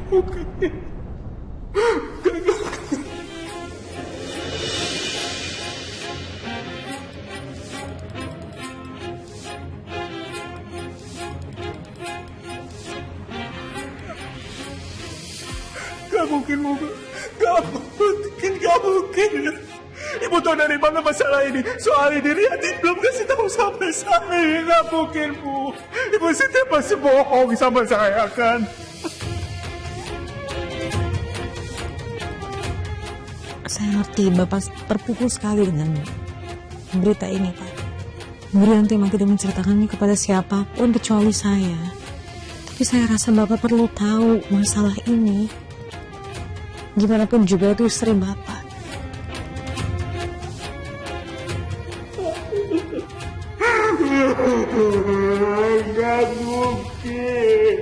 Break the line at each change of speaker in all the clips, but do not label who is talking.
Oke. Gak mungkin, Moga. Gak mungkin. Ibu tahu dari mana masalah ini? Soal ini Rianti belum kasih tahu sampai saya. Gak mungkin, Bu. Ibu Sintia pasti bohong sama saya, kan?
Saya ngerti Bapak terpukul sekali dengan berita ini, Pak. Bu Rianti memang tidak menceritakannya kepada siapapun kecuali saya. Tapi saya rasa Bapak perlu tahu masalah ini. Gimana pun juga itu istri Bapak.
Gak mungkin.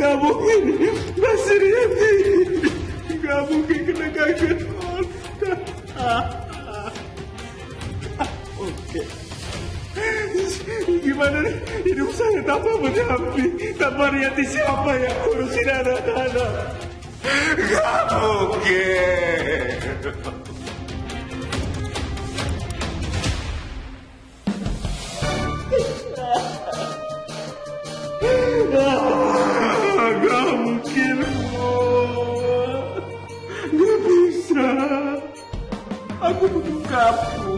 Gak mungkin. Mas Rianti. Gak mungkin kena gagal. Oke. Gimana nih? Hidup saya tanpa mendamping. Tanpa Rianti siapa yang ngurusin anak-anak? Gak mungkin. Gak mungkin. Gak bisa. Aku butuh kamu.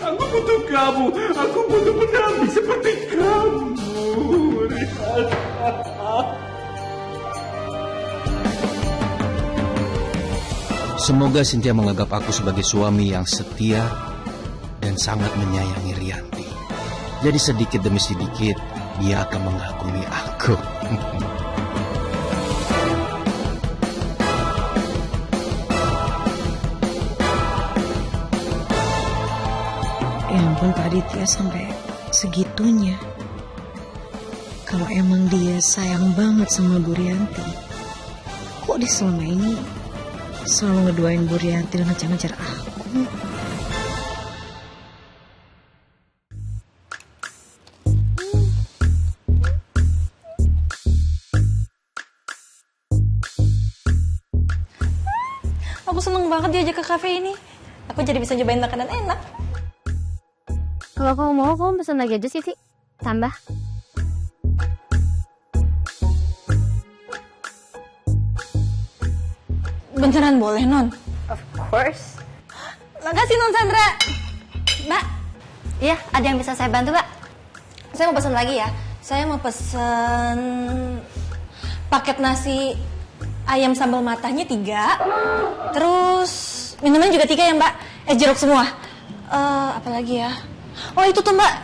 Aku butuh kamu. Aku butuh pendamping seperti kamu, Rian.
Semoga Sintia menganggap aku sebagai suami yang setia dan sangat menyayangi Rianti. Jadi sedikit demi sedikit dia akan mengagumi aku.
Ya ampun, Pak Aditya sampai segitunya. Kalau emang dia sayang banget sama Bu Rianti, kok dia selama ini selalu ngedoain Bu Rianti dan ngejar-ngejar aku?
Aku seneng banget diajak ke kafe ini. Aku jadi bisa cobain makanan enak.
Kalau kamu mau, kamu pesan lagi aja sih, tambah.
Beneran boleh, Non?
Of course.
Makasih, Non Sandra. Mbak,
Iya, ada yang bisa saya bantu, Mbak?
saya mau pesan lagi ya. Saya mau pesan paket nasi ayam sambal matahnya 3. Terus minuman juga 3 ya, Mbak. Jeruk semua. Apa lagi ya? Oh, itu tuh, Mbak.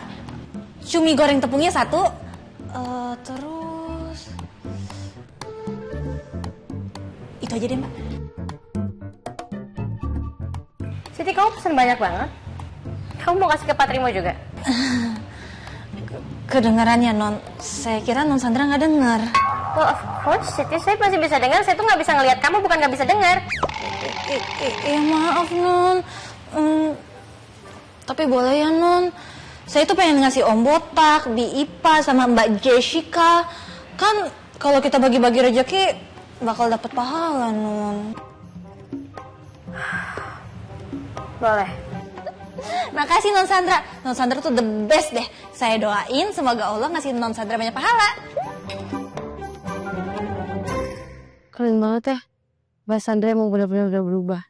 Cumi goreng tepungnya 1. Terus itu aja deh, Mbak.
Siti, kamu pesan banyak banget. Kamu mau kasih ke Pak Trimo juga?
Kedengarannya, Non. Saya kira Non Sandra nggak dengar.
Well, of course, Siti. Saya masih bisa dengar. Saya tuh nggak bisa ngelihat kamu, bukan nggak bisa dengar.
Ya maaf, Non. Tapi boleh ya, Non. Saya tuh pengen ngasih Om Botak, Bi Ipa, sama Mbak Jessica. Kan kalau kita bagi-bagi rezeki bakal dapat pahala, Non.
Boleh.
Makasih, Non Sandra. Non Sandra tuh the best deh. Saya doain semoga Allah ngasih Non Sandra banyak pahala.
Keren banget ya. Mbak Sandra emang benar-benar udah berubah.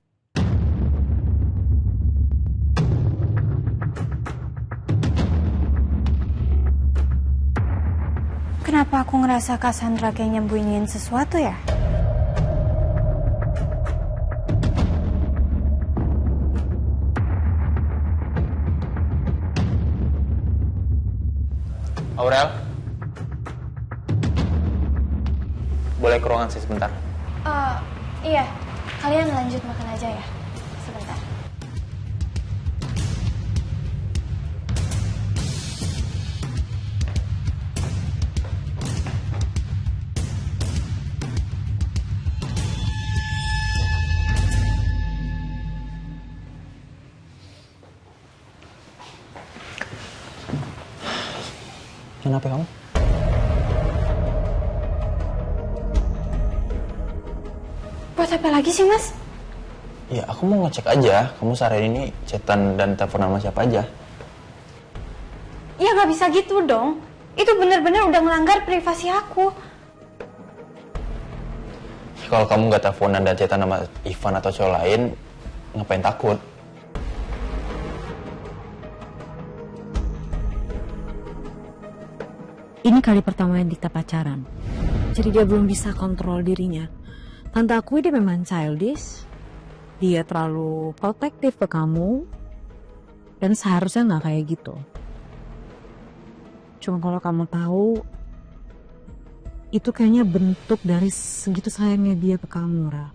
Kenapa aku ngerasa Kak Sandra kayak nyembunyiin sesuatu ya?
Aurel, boleh ke ruangan saya sebentar?
Iya. Kalian lanjut makan aja ya. Sebentar.
Kenapa kamu?
Buat apa lagi sih, Mas?
Ya, aku mau ngecek aja. Kamu sehari ini chatan dan telepon sama siapa aja.
Ya nggak bisa gitu dong. Itu benar-benar udah melanggar privasi aku.
Kalau kamu nggak teleponan dan chatan sama Ivan atau cowok lain, ngapain takut?
Ini kali pertama yang Dikta pacaran. Jadi dia belum bisa kontrol dirinya. Tante akui dia memang childish. Dia terlalu protektif ke kamu. Dan seharusnya nggak kayak gitu. Cuma kalau kamu tahu, itu kayaknya bentuk dari segitu sayangnya dia ke kamu, Ra.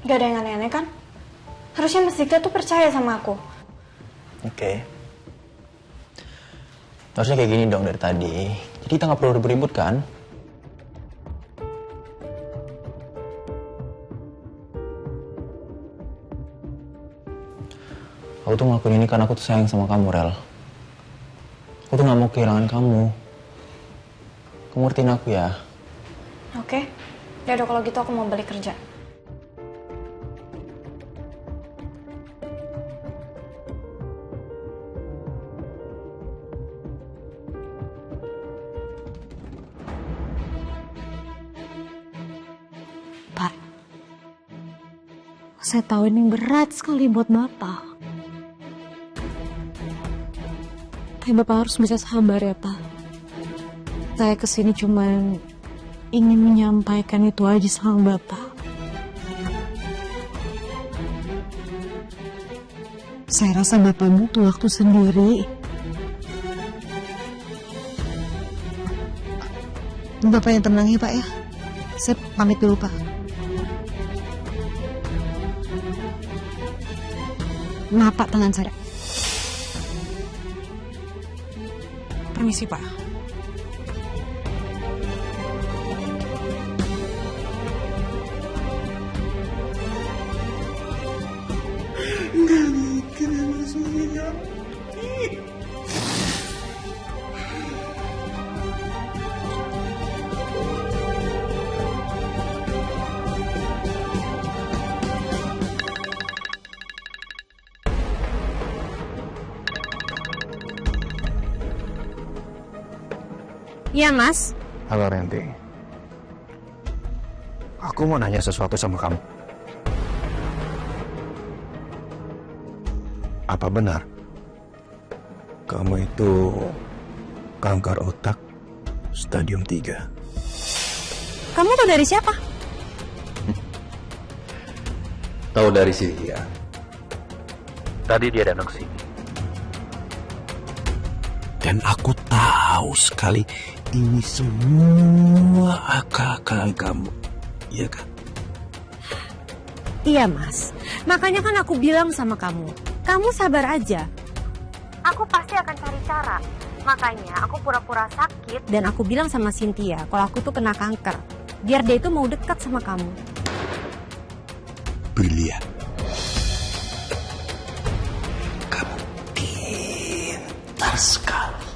Gak ada yang aneh-aneh kan? Harusnya Mas Dikta tuh percaya sama aku.
Oke. Harusnya kayak gini dong dari tadi. Jadi kita nggak perlu ribut-ribut kan? Aku tuh ngelakuin ini karena aku tuh sayang sama kamu, Rel. Aku tuh gak mau kehilangan kamu. Kamu ngertiin aku ya?
Oke. Ya udah kalau gitu aku mau balik kerja.
Pak, saya tahu ini berat sekali buat Bapak. Tapi Bapak harus bisa sabar ya, Pak. Saya kesini cuma ingin menyampaikan itu aja sama Bapak. Saya rasa Bapak butuh waktu sendiri. Bapak yang tenang ya, Pak ya. Saya pamit dulu, Pak. Maaf, Pak, tangan saya. Permisi, Pak.
Nggak mungkin harus mengingatkan.
Iya, Mas.
Halo Renti. Aku mau nanya sesuatu sama kamu. Apa benar kamu itu kanker otak stadium 3?
Kamu tahu dari siapa?
Tahu dari Cynthia. Tadi dia datang ke sini. Dan aku tahu sekali ini semua akal-akalan kamu. Iya kan?
Iya, Mas. Makanya kan aku bilang sama kamu, kamu sabar aja. Aku pasti akan cari cara. Makanya aku pura-pura sakit dan aku bilang sama Cynthia kalau aku tuh kena kanker. Biar dia itu mau dekat sama kamu.
Brilian. Kamu pintar sekali.